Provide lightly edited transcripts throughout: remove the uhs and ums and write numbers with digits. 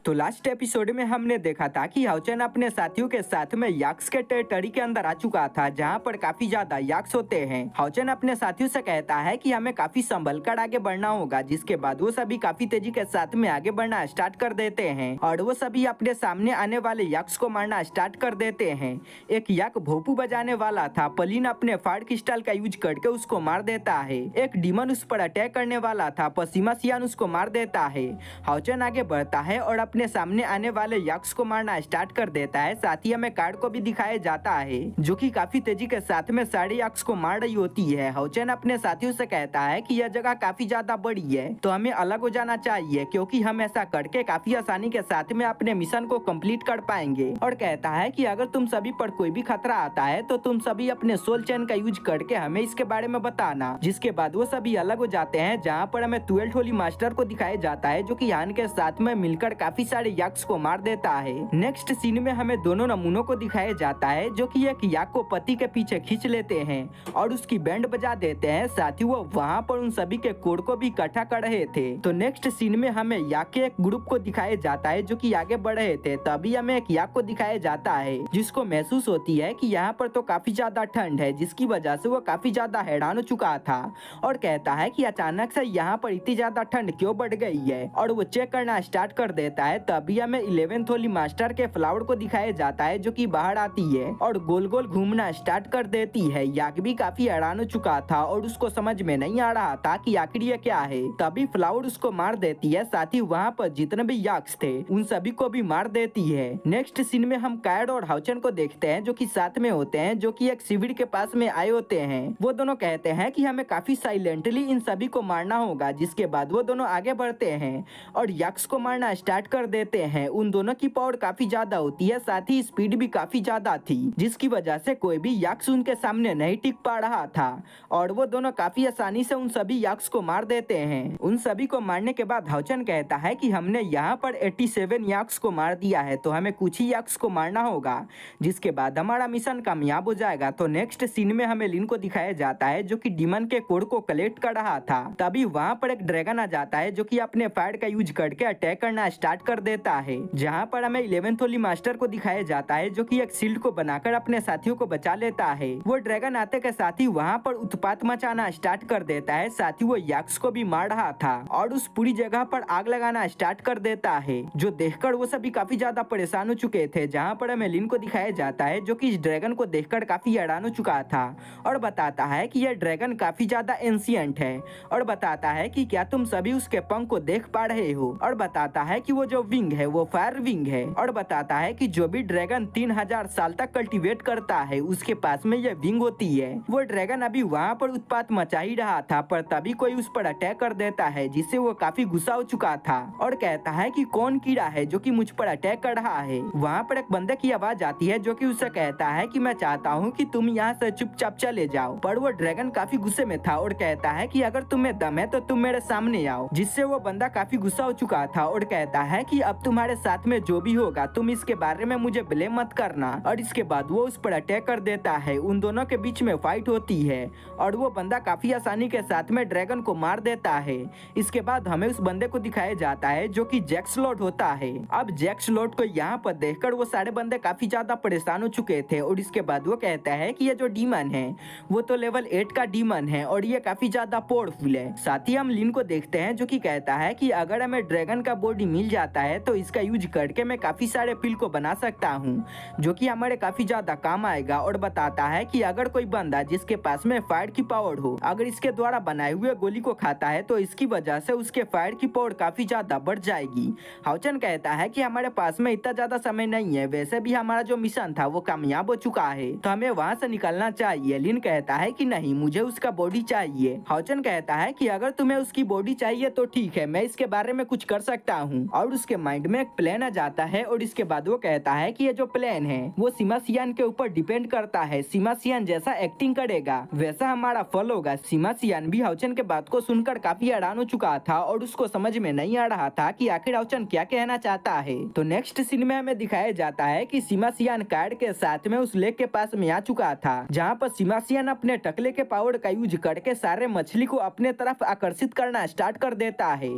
तो last episode में हमने देखा था कि हाउचेन अपने साथियों के साथ में याक्स के टेरिटरी के अंदर आ चुका था, जहां पर काफी ज्यादा याक्स होते हैं। हाउचेन अपने साथियों से कहता है कि हमें काफी संभल कर आगे बढ़ना होगा, जिसके बाद वो सभी काफी तेजी के साथ में आगे बढ़ना स्टार्ट कर देते हैं और वो सभी अपने सामने आने वाले याक्स को मारना स्टार्ट कर देते हैं। एक याक भोपू बजाने वाला था, पलिन अपने फायर क्रिस्टल का यूज करके उसको मार देता है। एक डीमन उस पर अटैक करने वाला था, पर सीमासियान उसको मार देता है। हाउचेन आगे बढ़ता है और अपने सामने आने वाले यक्ष को मारना स्टार्ट कर देता है। साथ ही हमें कार्ड को भी दिखाया जाता है जो कि काफी तेजी के साथ में सारे यक्ष को मार रही होती है। हाउचेन अपने साथियों से कहता है कि यह जगह काफी ज्यादा बड़ी है, तो हमें अलग हो जाना चाहिए, क्योंकि हम ऐसा करके काफी आसानी के साथ में अपने मिशन को कंप्लीट कर पाएंगे। और कहता है कि अगर तुम सभी पर कोई भी खतरा आता है तो तुम सभी अपने सोल चैन का यूज करके हमें इसके बारे में बताना। जिसके बाद वो सभी अलग हो जाते हैं, जहाँ पर हमें 12 होली मास्टर को दिखाया जाता है जो कि यान के साथ में मिलकर काफी सारे यक्ष को मार देता है। नेक्स्ट सीन में हमें दोनों नमूनों को दिखाया जाता है जो कि एक याक को पति के पीछे खींच लेते हैं और उसकी बैंड बजा देते हैं। साथ ही वो वहाँ पर उन सभी के कोड को भी इकट्ठा कर रहे थे। तो नेक्स्ट सीन में हमें याक के एक ग्रुप को दिखाया जाता है जो कि आगे बढ़ रहे थे। तभी हमें एक याक को दिखाया जाता है जिसको महसूस होती है कि यहाँ पर तो काफी ज्यादा ठंड है, जिसकी वजह से वो काफी ज्यादा हैरान हो चुका था और कहता है कि अचानक से यहाँ पर इतनी ज्यादा ठंड क्यों बढ़ गई है। और वो चेक करना स्टार्ट कर देता है। तभी हमें 11th होली मास्टर के फ्लावर को दिखाया जाता है जो कि बाहर आती है और गोल गोल घूमना स्टार्ट कर देती है। याक भी काफी हैरान हो चुका था और उसको समझ में नहीं आ रहा था कि आखिर ये क्या है। तभी फ्लावर उसको मार देती है। साथ ही वहाँ पर जितने भी याक्स थे उन सभी को भी मार देती है। नेक्स्ट सीन में हम कायड और हाउचेन को देखते हैं जो कि साथ में होते हैं, जो कि एक शिविर के पास में आए होते हैं। वो दोनों कहते हैं कि हमें काफी साइलेंटली इन सभी को मारना होगा। जिसके बाद वो दोनों आगे बढ़ते हैं और यक्ष को मारना स्टार्ट कर देते हैं। उन दोनों की पावर काफी ज्यादा होती है, साथ ही स्पीड भी काफी ज्यादा थी, जिसकी वजह से कोई भी यक्ष उनके सामने नहीं टिक पा रहा था और वो दोनों काफी आसानी से उन सभी यक्ष को मार देते हैं। उन सभी को मारने के बाद हाउचेन कहता है कि हमने यहाँ पर 87 यक्ष को मार दिया है, तो हमें कुछ ही यक्ष को मारना होगा, जिसके बाद हमारा मिशन कामयाब हो जाएगा। तो नेक्स्ट सीन में हमें लिन को दिखाया जाता है जो कि डीमन के कोड को कलेक्ट कर रहा था। तभी वहाँ पर एक ड्रैगन आ जाता है जो कि अपने फायर का यूज करके अटैक करना स्टार्ट कर देता है। जहाँ पर हमें 11th होली मास्टर को दिखाया जाता है जो कि एक शील्ड को बनाकर अपने साथियों को बचा लेता है। वो ड्रैगन आते के साथ ही वहाँ पर उत्पात मचाना स्टार्ट कर देता है। साथ ही वो यक्ष को भी मार रहा था और उस पूरी जगह पर आग लगाना स्टार्ट कर देता है, जो देखकर वो सभी काफी ज्यादा परेशान हो चुके थे। जहाँ पर हमें लिन को दिखाया जाता है जो कि इस ड्रैगन को देखकर काफी हैरान हो चुका था और बताता है कि यह ड्रैगन काफी ज्यादा एंशिएंट है और बताता है कि क्या तुम सभी उसके पंख को देख पा रहे हो। और बताता है कि वो जो विंग है वो फायर विंग है और बताता है कि जो भी ड्रैगन 3000 साल तक कल्टीवेट करता है उसके पास में यह विंग होती है। वो ड्रैगन अभी वहाँ पर उत्पात मचा ही रहा था, पर तभी कोई उस पर अटैक कर देता है, जिससे वो काफी गुस्सा हो चुका था और कहता है कि कौन कीड़ा है जो कि मुझ पर अटैक कर रहा है। वहाँ पर एक बंदे की आवाज आती है जो कि उससे कहता है कि मैं चाहता हूँ कि तुम यहाँ से चुपचाप चले जाओ। पर वो ड्रैगन काफी गुस्से में था और कहता है कि अगर तुम्हें दम है तो तुम मेरे सामने आओ, जिससे वो बंदा काफी गुस्सा हो चुका था और कहता है कि अब तुम्हारे साथ में जो भी होगा तुम इसके बारे में मुझे ब्लेम मत करना। और इसके बाद वो उस पर अटैक कर देता है। उन दोनों के बीच में फाइट होती है और वो बंदा काफी आसानी के साथ में ड्रैगन को मार देता है। इसके बाद हमें उस बंदे को दिखाया जाता है जो कि जैक स्लॉट होता है। अब जैक स्लॉट को यहाँ पर देखकर वो सारे बंदे काफी ज्यादा परेशान हो चुके थे और इसके बाद वो कहता है कि ये जो डीमन है वो तो लेवल 8 का डीमन है और ये काफी ज्यादा पावरफुल है। साथ ही हम लिन को देखते हैं जो कि कहता है कि अगर हमें ड्रैगन का बॉडी मिल जाता है तो इसका यूज करके मैं काफी सारे पिल को बना सकता हूँ जो कि हमारे काफी ज्यादा काम आएगा। और बताता है कि अगर कोई बंदा जिसके पास में फायर की पावर हो अगर इसके द्वारा बनाए हुए गोली को खाता है तो इसकी वजह से उसके फायर की पावर काफी ज्यादा बढ़ जाएगी। हाउचेन कहता है कि हमारे पास में इतना ज्यादा समय नहीं है, वैसे भी हमारा जो मिशन था वो कामयाब हो चुका है, तो हमें वहाँ से निकलना चाहिए। लिन कहता है कि नहीं, मुझे उसका बॉडी चाहिए। हाउचेन कहता है कि अगर तुम्हें उसकी बॉडी चाहिए तो ठीक है, मैं इसके बारे में कुछ कर सकता हूँ। और उसके माइंड में एक प्लान आ जाता है और इसके बाद वो कहता है कि ये जो प्लान है वो सीमासियान के ऊपर डिपेंड करता है। सीमासियान जैसा एक्टिंग करेगा वैसा हमारा फल होगा। सीमासियान भी हाउचेन के बात को सुनकर काफी हैरान हो चुका था और उसको समझ में नहीं आ रहा था कि आखिर हाउचेन क्या कहना चाहता है। तो नेक्स्ट सीन में हमें दिखाया जाता है कि सीमासियान कार्ड के साथ में उस लेक के पास में आ चुका था, जहाँ पर सीमासियान अपने टकले के पावर का यूज करके सारे मछली को अपने तरफ आकर्षित करना स्टार्ट कर देता है।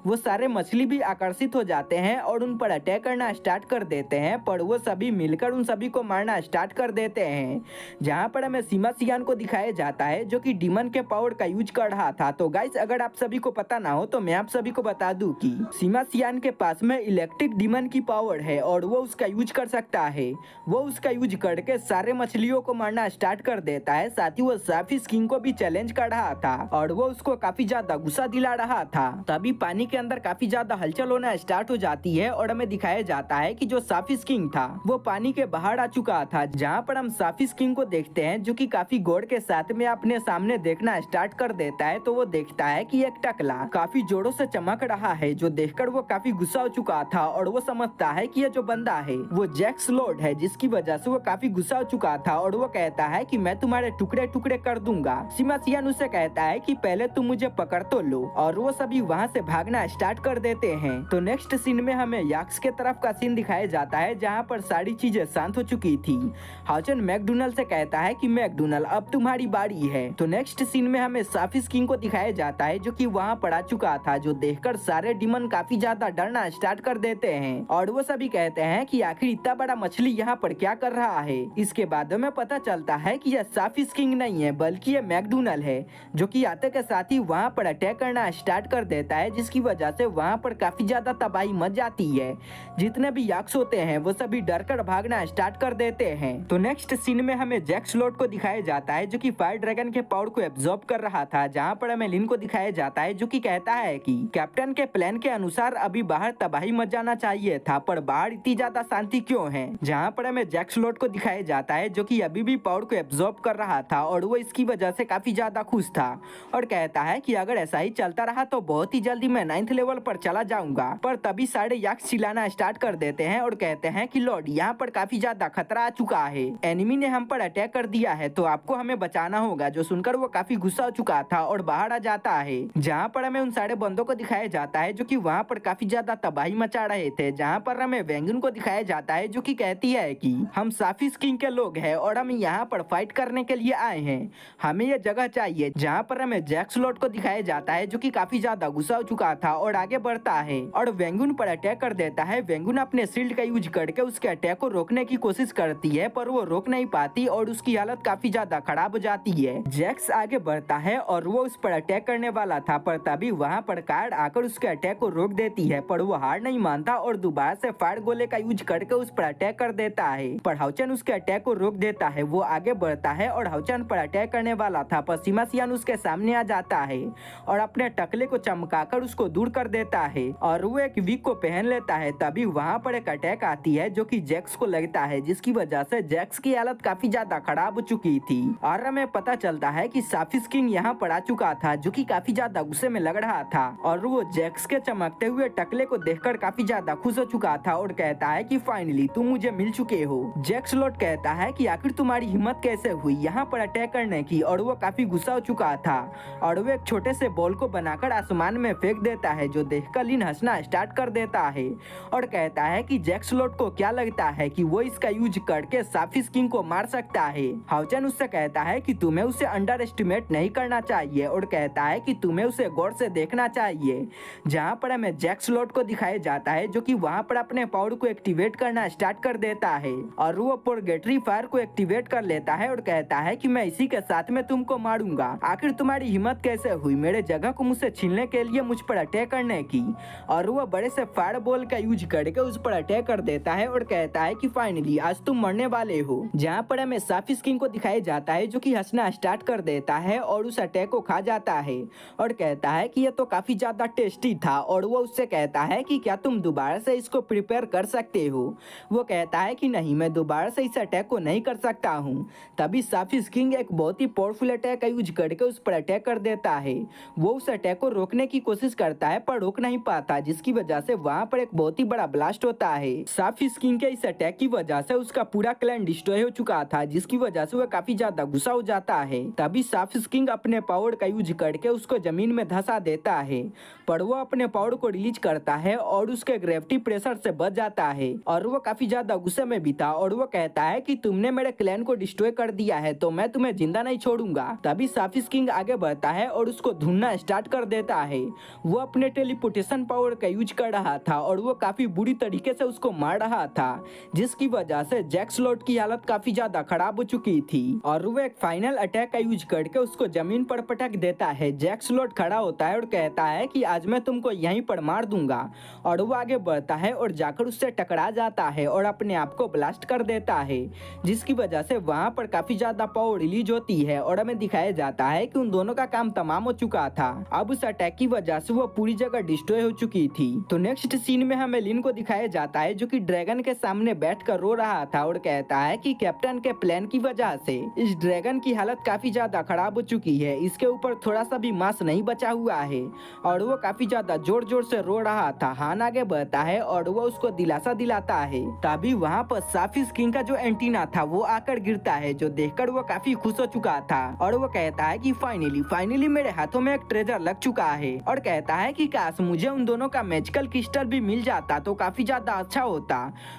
वो सारे मछली भी आकर्षित हो जाते जाते हैं और उन पर अटैक करना स्टार्ट कर देते हैं, पर वो सभी मिलकर उन सभी को मारना स्टार्ट कर देते हैं। जहाँ पर हमें सीमा सियान को दिखाया जाता है जो कि डीमन के पावर का यूज कर रहा था। तो गाइस अगर आप सभी को पता ना हो तो मैं आप सभी को बता दूं कि सीमा सियान के पास में इलेक्ट्रिक डीमन की पावर है और वो उसका यूज कर सकता है। वो उसका यूज करके सारे मछलियों को मारना स्टार्ट कर देता है। साथ ही वो साफिस किंग को भी चैलेंज कर रहा था और वो उसको काफी ज्यादा गुस्सा दिला रहा था। तभी पानी के अंदर काफी ज्यादा हलचल होना स्टार्ट हो जाती है और हमें दिखाया जाता है कि जो साफिस किंग था वो पानी के बाहर आ चुका था। जहाँ पर हम साफिस किंग को देखते हैं जो कि काफी गौर के साथ में अपने सामने देखना स्टार्ट कर देता है। तो वो देखता है कि एक टकला काफी जोरों से चमक रहा है, जो देखकर वो काफी गुस्सा हो चुका था और वो समझता है कि ये जो बंदा है वो जैक स्लॉट है, जिसकी वजह से वो काफी गुस्सा हो चुका था और वो कहता है कि मैं तुम्हारे टुकड़े टुकड़े कर दूंगा। सीमा सियान उससे कहता है कि पहले तुम मुझे पकड़ तो लो और वो सभी वहाँ से भागना स्टार्ट कर देते हैं। तो नेक्स्ट सीन में हमें याक्स के तरफ का सीन दिखाया जाता है जहाँ पर सारी चीजें शांत हो चुकी थी। हाउचन मैकडोनल्ड से कहता है कि मैकडोनल्ड अब तुम्हारी बारी है। तो नेक्स्ट सीन में हमें साफिस किंग को दिखाया जाता है जो कि वहाँ पर आ चुका था, जो देखकर सारे डीमन काफी ज्यादा डरना स्टार्ट कर देते हैं और वो सभी कहते हैं कि आखिर इतना बड़ा मछली यहाँ पर क्या कर रहा है। इसके बाद में पता चलता है कि यह साफिस किंग नहीं है बल्कि ये मैकडोनल्ड है, जो कि आते के साथ ही वहाँ पर अटैक करना स्टार्ट कर देता है, जिसकी वजह से वहाँ पर काफी ज्यादा तबाही मच जाती है। जितने भी याक्स होते हैं वो सभी डर कर भागना स्टार्ट कर देते हैं। तो नेक्स्ट सीन में हमें जैक स्लॉट को दिखाया जाता है जो कि फायर ड्रैगन के पावर को एब्जॉर्ब कर रहा था। जहाँ पर हमें लिन को दिखाया जाता है जो कि कहता है कि कैप्टन के प्लान के अनुसार अभी बाहर तबाही मच जाना चाहिए था, पर बाहर इतनी ज्यादा शांति क्यों है। जहाँ पर हमें जैक स्लॉट को दिखाया जाता है जो कि अभी भी पावर को एब्जॉर्ब कर रहा था और वो इसकी वजह से काफी ज्यादा खुश था और कहता है कि अगर ऐसा ही चलता रहा तो बहुत ही जल्दी मैं 9th लेवल पर चला जाऊंगा। पर तभी सारे याक्स चिल्लाना स्टार्ट कर देते हैं और कहते हैं कि लॉर्ड यहाँ पर काफी ज्यादा खतरा आ चुका है, एनिमी ने हम पर अटैक कर दिया है तो आपको हमें बचाना होगा। जो सुनकर वो काफी गुस्सा हो चुका था और बाहर आ जाता है। जहाँ पर हमें उन सारे बंदों को दिखाया जाता है जो कि वहाँ पर काफी ज्यादा तबाही मचा रहे थे। जहाँ पर हमें वेंगुन को दिखाया जाता है जो कि कहती है कि हम साफिस किंग के लोग हैं और हम यहाँ पर फाइट करने के लिए आए हैं, हमें ये जगह चाहिए। जहाँ पर हमें जैक स्लॉट को दिखाया जाता है जो कि काफी ज्यादा गुस्सा हो चुका था और आगे बढ़ता है और वेंगुन पर अटैक कर देता है। वेंगुन अपने शील्ड का यूज करके उसके अटैक को रोकने की कोशिश करती है पर वो रोक नहीं पाती और उसकी हालत काफी ज्यादा खराब हो जाती है। जैक्स आगे बढ़ता है और वो उस पर अटैक करने वाला था, पर तभी वहाँ पर कार्ड आकर उसके अटैक को रोक देती है, पर वो हार नहीं मानता और दोबारा से फायर गोले का यूज करके उस पर अटैक कर देता है। पर हाउचन उसके अटैक को रोक देता है। वो आगे बढ़ता है और हाउचन पर अटैक करने वाला था, पर सीमा सियान उसके सामने आ जाता है और अपने टकले को चमकाकर उसको दूर कर देता है और वो एक विग को पहन लेता है। तभी वहाँ पर एक अटैक आती है जो कि जैक्स को लगता है, जिसकी वजह से जैक्स की हालत काफी ज्यादा खराब हो चुकी थी और हमें पता चलता है कि साफिस किंग यहाँ पर आ चुका था जो कि काफी ज्यादा गुस्से में लग रहा था और वो जैक्स के चमकते हुए टकले को देखकर काफी ज्यादा खुश हो चुका था और कहता है कि फाइनली तुम मुझे मिल चुके हो। जैक स्लॉट कहता है कि आखिर तुम्हारी हिम्मत कैसे हुई यहाँ पर अटैक करने की, और वो काफी गुस्सा हो चुका था और वो एक छोटे से बॉल को बनाकर आसमान में फेंक देता है, जो देखकर लिन हंसना स्टार्ट कर देता है और कहता है कि जैक स्लॉट को क्या लगता है कि वो इसका यूज करके साफिस किंग को मार सकता है। हाउचन उससे कहता है कि तुम्हें उसे अंडर एस्टिमेट नहीं करना चाहिए और कहता है कि तुम्हें उसे गौर से देखना चाहिए। जहाँ पर हमें जैक स्लॉट को दिखाया जाता है जो कि वहाँ पर अपने पावर को एक्टिवेट करना स्टार्ट कर देता है और वो पोरगेटरी फायर को एक्टिवेट कर लेता है और कहता है कि मैं इसी के साथ में तुमको मारूंगा। आखिर तुम्हारी हिम्मत कैसे हुई मेरे जगह को मुझसे छीनने के लिए मुझ पर अटैक करने की। और वो बड़े से फायर बॉल का यूज करके उस पर अटैक कर देता है और कहता है कि फाइनली आज तुम मरने वाले हो। जहाँ पर हमें साफिस किंग को दिखाया जाता है जो कि हंसना स्टार्ट कर देता है और उस अटैक को खा जाता है और कहता है कि ये तो काफी ज्यादा टेस्टी था और वो उससे कहता है कि क्या तुम दोबारा से इसको प्रिपेयर कर सकते हो। वो कहता है कि नहीं, मैं दोबारा से इस अटैक को नहीं कर सकता हूँ। तभी साफिस किंग एक बहुत ही पावरफुल अटैक का यूज करके उस पर अटैक कर देता है। वो उस अटैक को रोकने की कोशिश करता है पर रोक नहीं पाता, जिसकी वजह से वहाँ पर एक बहुत ही बड़ा ब्लास्ट होता है। साफिस किंग के इस अटैक की वजह से उसका पूरा क्लैन डिस्ट्रॉय हो चुका था, जिसकी वजह से वह काफी ज्यादा गुस्सा हो जाता है। तभी साफिस किंग अपने पावर का यूज करके उसको जमीन में धंसा देता है, पर वो अपने पावर को रिलीज करता है और उसके ग्रेविटी प्रेशर से बच जाता है और वो काफी ज्यादा गुस्से में भी था और वो कहता है कि तुमने मेरे क्लैन को डिस्ट्रॉय कर दिया है तो मैं तुम्हें जिंदा नहीं छोड़ूंगा। तभी साफिस किंग आगे बढ़ता है और उसको ढूंढना स्टार्ट कर देता है। वो अपने टेलीपोर्टेशन पावर का यूज बढ़ रहा था और वो काफी बुरी तरीके से उसको मार रहा था, जिसकी वजह से जैक स्लॉट की हालत काफी ज्यादा खराब हो चुकी थी और वो एक फाइनल अटैक का यूज करके उसको जमीन पर पटक देता है। जैक स्लॉट खड़ा होता है और कहता है कि आज मैं तुमको यहीं पर मार दूंगा, और वो आगे बढ़ता है और जाकर उससे टकरा जाता है और अपने आप को ब्लास्ट कर देता है, जिसकी वजह से वहां पर काफी ज्यादा पावर रिलीज होती है और हमें दिखाया जाता है कि उन दोनों का काम तमाम हो चुका था। अब उस अटैक की वजह से वो पूरी जगह डिस्ट्रॉय हो चुकी थी। तो नेक्स्ट सीन में हमें लिन को दिखाया जाता है जो कि ड्रैगन के सामने बैठकर रो रहा था और कहता है कि कैप्टन के प्लान की वजह से इस ड्रैगन की हालत काफी ज्यादा खराब हो चुकी है, इसके ऊपर थोड़ा सा भी मांस नहीं बचा हुआ है, और वो काफी ज्यादा जोर जोर से रो रहा था। हान आगे बढ़ता है और वो उसको दिलासा दिलाता है। तभी वहाँ पर साफिस किंग का जो एंटीना था वो आकर गिरता है, जो देखकर वो काफी खुश हो चुका था और वो कहता है कि फाइनली मेरे हाथों में एक ट्रेजर लग चुका है, और कहता है कि काश मुझे उन दोनों का मैजिकल क्रिस्टल भी मिल जाता तो काफी ज्यादा अच्छा होता,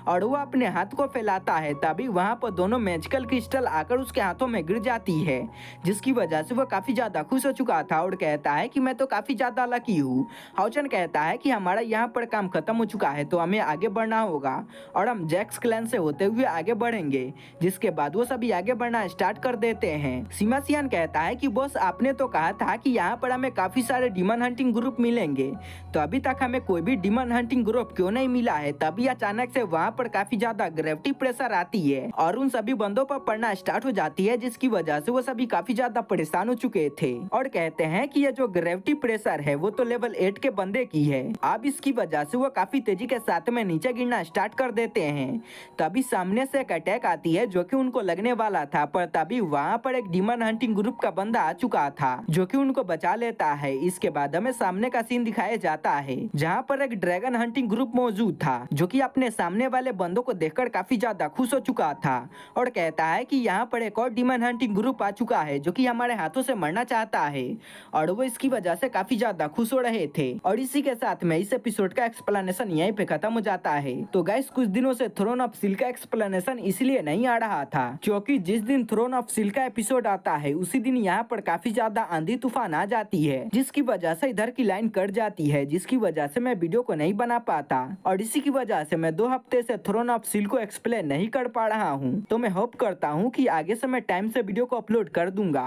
और वो अपने हाथ को फैलाता है। तभी वहाँ पर दोनों मैजिकल क्रिस्टल आकर उसके हाथों में गिर जाती है, जिसकी वजह से वो काफी ज्यादा खुश हो चुका था और कहता है कि मैं तो काफी ज्यादा लकी हूँ। हाउचन कहता है कि हमारा यहाँ पर काम खत्म हो चुका है तो हमें आगे बढ़ना होगा और हम जैक्स क्लैन से होते हुए आगे बढ़ेंगे, जिसके बाद वो सभी आगे बढ़ना स्टार्ट कर देते हैं। सीमासियन कहता है कि बॉस आपने तो कहा था कि यहाँ पर हमें काफी सारे डिमन हंटिंग ग्रुप मिलेंगे, तो अभी तक हमें कोई भी डिमन हंटिंग ग्रुप क्यों नहीं मिला है। तभी अचानक से वहाँ पर काफी ज्यादा ग्रेविटी प्रेशर आती है और उन सभी बंदों पर पड़ना स्टार्ट हो जाती है, जिसकी वजह से वो सभी काफी ज्यादा परेशान हो चुके थे और कहते हैं कि ये जो ग्रेविटी प्रेशर है वो तो लेवल 8 के बंदे की है। अब इसकी वजह से वो काफी तेजी के साथ में नीचे गिरना स्टार्ट कर देते हैं। तभी सामने से एक अटैक आती है जो कि उनको लगने वाला था, पर तभी वहाँ पर एक डिमन हंटिंग ग्रुप का बंदा आ चुका था जो कि उनको बचा लेता है। इसके बाद हमें सामने का सीन दिखाया जाता है जहाँ पर एक ड्रैगन हंटिंग ग्रुप मौजूद था जो कि अपने सामने वाले बंदों को देखकर काफी ज्यादा खुश हो चुका था और कहता है कि यहाँ पर एक और डिमन हंटिंग ग्रुप आ चुका है जो कि हमारे हाथों से मरना चाहता है, और वो इसकी वजह से काफी ज्यादा खुश हो रहे थे। और इसी के साथ में इस एपिसोड का एक्सप्लेनेशन यहीं पे खत्म हो जाता है। तो गाइस कुछ दिनों से थ्रोन ऑफ सिल्क का एक्सप्लेनेशन इसलिए नहीं आ रहा था क्योंकि जिस दिन थ्रोन ऑफ सिल्क का एपिसोड आता है उसी दिन यहाँ पर काफी ज्यादा आंधी तूफान आ जाती है, जिसकी वजह से इधर की लाइन कट जाती है, जिसकी वजह से मैं वीडियो को नहीं बना पाता और इसी की वजह से मैं 2 हफ्ते से थ्रोन ऑफ सिल्क को एक्सप्लेन नहीं कर पा रहा हूँ। तो मैं होप करता हूँ कि आगे से मैं टाइम से वीडियो को अपलोड कर दूंगा।